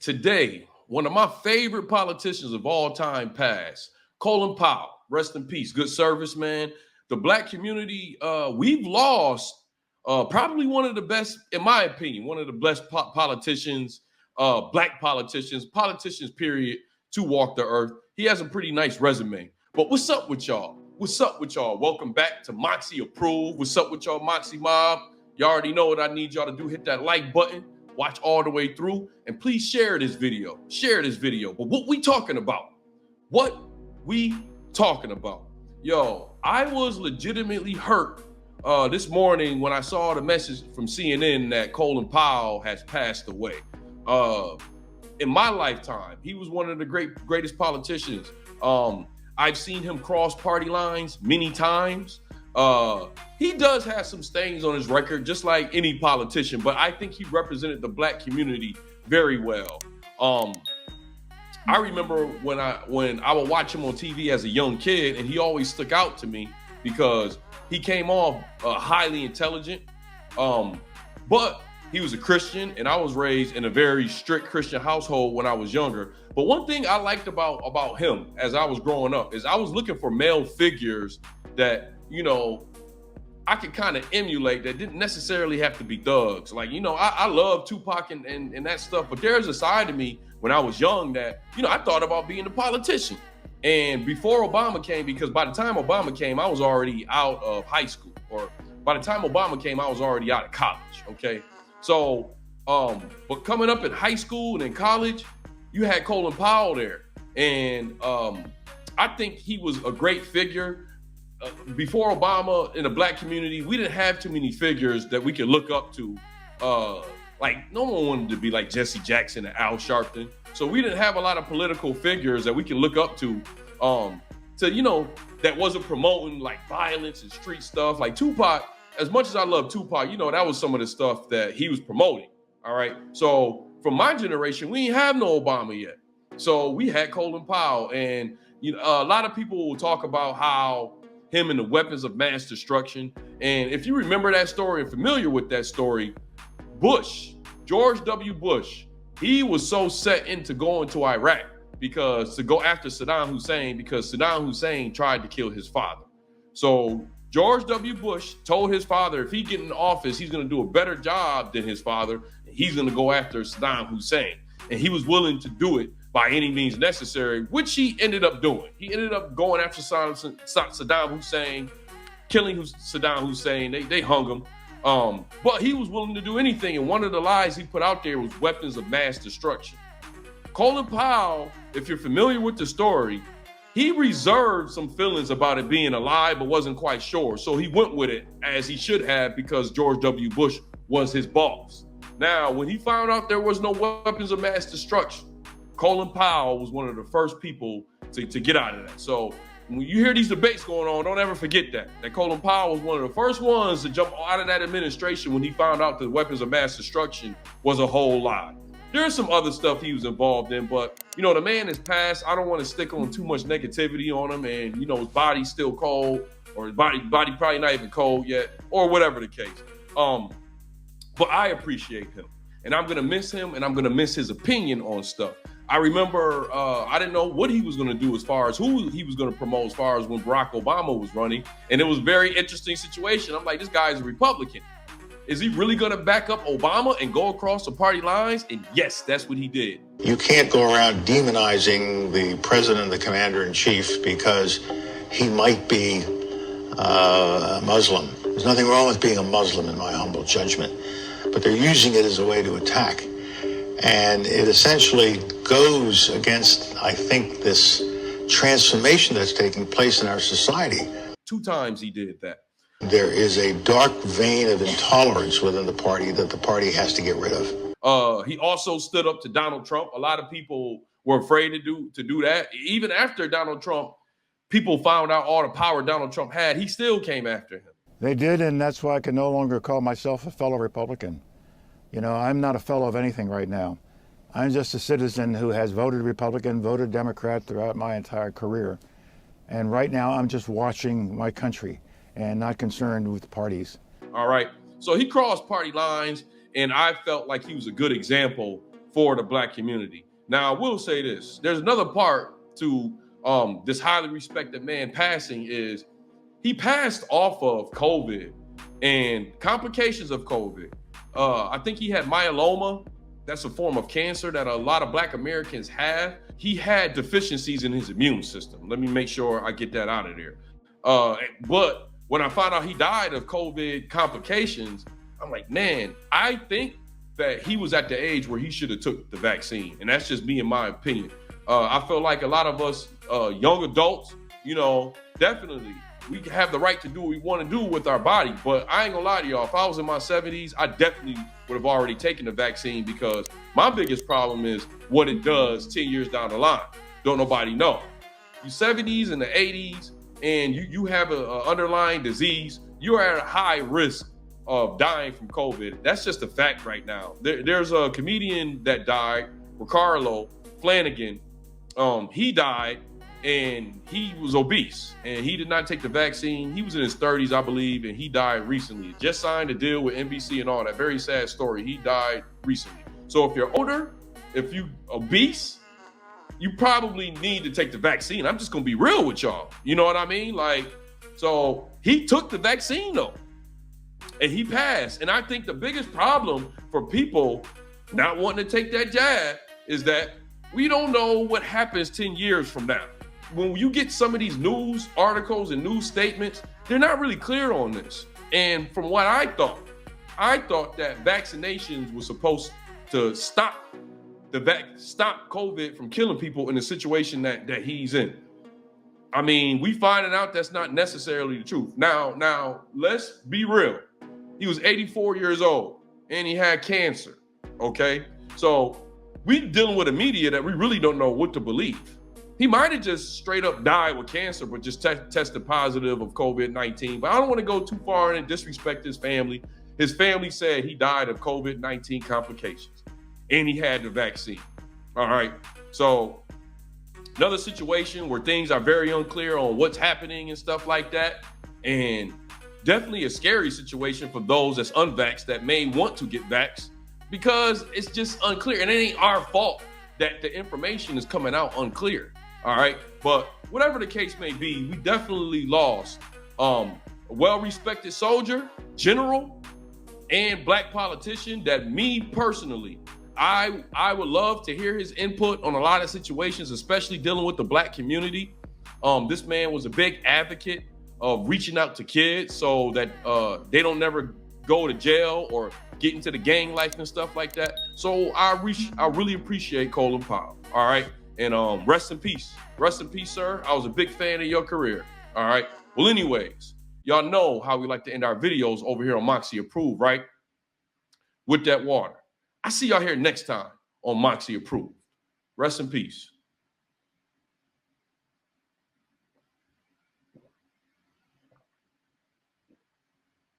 Today, one of my favorite politicians of all time past, Colin Powell, rest in peace, good service, man. The black community, we've lost probably one of the best, in my opinion, one of the best politicians, black politicians, period, to walk the earth. He has a pretty nice resume. But what's up with y'all? What's up with y'all? Welcome back to Moxy Approved. What's up with y'all, Moxy Mob? You already know what I need y'all to do. Hit that like button. Watch all the way through, and please share this video. Share this video. But what we talking about? What we talking about? Yo, I was legitimately hurt this morning when I saw the message from CNN that Colin Powell has passed away. In my lifetime, he was one of the greatest politicians. I've seen him cross party lines many times. He does have some stains on his record, just like any politician, but I think he represented the black community very well. I remember when I would watch him on TV as a young kid, and he always stuck out to me because he came off highly intelligent, but he was a Christian, and I was raised in a very strict Christian household when I was younger. But one thing I liked about him as I was growing up is I was looking for male figures that, you know, I could kind of emulate that didn't necessarily have to be thugs. Like, you know, I love Tupac and that stuff, but there's a side of me when I was young that, you know, I thought about being a politician. And before Obama came, because by the time Obama came, I was already out of high school, or by the time Obama came, I was already out of college, okay? So, but coming up in high school and in college, you had Colin Powell there. And I think he was a great figure. Before Obama, in the black community, we didn't have too many figures that we could look up to. Like, no one wanted to be like Jesse Jackson and Al Sharpton. So we didn't have a lot of political figures that we can look up to, you know, that wasn't promoting like violence and street stuff. Like Tupac, as much as I love Tupac, you know, that was some of the stuff that he was promoting. All right. So from my generation, we didn't have no Obama yet. So we had Colin Powell, and, you know, a lot of people will talk about how him and the weapons of mass destruction. And if you remember that story and familiar with that story, George W. Bush, he was so set into going to Iraq to go after Saddam Hussein, because Saddam Hussein tried to kill his father. So George W. Bush told his father, if he get in office, he's going to do a better job than his father. He's going to go after Saddam Hussein. And he was willing to do it by any means necessary, which he ended up doing. He ended up going after Saddam Hussein, killing Saddam Hussein. They hung him. But he was willing to do anything. And one of the lies he put out there was weapons of mass destruction. Colin Powell, if you're familiar with the story, he reserved some feelings about it being a lie, but wasn't quite sure. So he went with it, as he should have, because George W. Bush was his boss. Now, when he found out there was no weapons of mass destruction, Colin Powell was one of the first people to get out of that. So when you hear these debates going on, don't ever forget that Colin Powell was one of the first ones to jump out of that administration when he found out that weapons of mass destruction was a whole lie. There's some other stuff he was involved in, but, you know, the man has passed. I don't want to stick on too much negativity on him, and, you know, his body's still cold, or his body probably not even cold yet, or whatever the case. But I appreciate him, and I'm going to miss him, and I'm going to miss his opinion on stuff. I remember I didn't know what he was going to do as far as who he was going to promote as far as when Barack Obama was running. And it was a very interesting situation. I'm like, this guy's a Republican. Is he really going to back up Obama and go across the party lines? And yes, that's what he did. You can't go around demonizing the president and the commander-in-chief because he might be a Muslim. There's nothing wrong with being a Muslim, in my humble judgment. But they're using it as a way to attack. And it essentially goes against, I think, this transformation that's taking place in our society. 2 times he did that. There is a dark vein of intolerance within the party that the party has to get rid of. He also stood up to Donald Trump. A lot of people were afraid to do that. Even after Donald Trump, people found out all the power Donald Trump had. He still came after him. They did, and that's why I can no longer call myself a fellow Republican. You know, I'm not a fellow of anything right now. I'm just a citizen who has voted Republican, voted Democrat throughout my entire career. And right now, I'm just watching my country and not concerned with parties. All right. So he crossed party lines, and I felt like he was a good example for the Black community. Now, I will say this. There's another part to this highly respected man passing is he passed off of COVID and complications of COVID. I think he had myeloma. That's a form of cancer that a lot of Black Americans have. He had deficiencies in his immune system. Let me make sure I get that out of there. But when I found out he died of COVID complications, I'm like, man, I think that he was at the age where he should have took the vaccine. And that's just me in my opinion. I feel like a lot of us young adults, definitely we have the right to do what we want to do with our body. But I ain't gonna lie to y'all, if I was in my 70s, I definitely would have already taken the vaccine, because my biggest problem is what it does 10 years down the line. Don't nobody know. You 70s and the 80s, and you have an underlying disease, you're at a high risk of dying from COVID. That's just a fact right now. There's a comedian that died, Ricardo Flanagan. He died, and he was obese, and he did not take the vaccine. He was in his 30s, I believe, and he died recently. Just signed a deal with NBC and all that. Very sad story. He died recently. So if you're older, if you obese, you probably need to take the vaccine. I'm just gonna be real with y'all. You know what I mean? So he took the vaccine though, and he passed. And I think the biggest problem for people not wanting to take that jab is that we don't know what happens 10 years from now. When you get some of these news articles and news statements, they're not really clear on this. And from what I thought that vaccinations were supposed to stop COVID from killing people in the situation that he's in. I mean, we finding out that's not necessarily the truth. Now, let's be real. He was 84 years old and he had cancer, okay? So we dealing with a media that we really don't know what to believe. He might have just straight up died with cancer, but just tested positive of COVID-19. But I don't want to go too far and disrespect his family. His family said he died of COVID-19 complications, and he had the vaccine. All right. So another situation where things are very unclear on what's happening and stuff like that. And definitely a scary situation for those that's unvaxxed that may want to get vaxxed, because it's just unclear. And it ain't our fault that the information is coming out unclear. All right. But whatever the case may be, we definitely lost a well-respected soldier, general, and Black politician that me personally, I would love to hear his input on a lot of situations, especially dealing with the Black community. This man was a big advocate of reaching out to kids so that they don't never go to jail or get into the gang life and stuff like that. So I really appreciate Colin Powell. All right. And rest in peace. Rest in peace, sir. I was a big fan of your career. All right. Well, anyways, y'all know how we like to end our videos over here on Moxy Approved, right? With that water. I see y'all here next time on Moxy Approved. Rest in peace.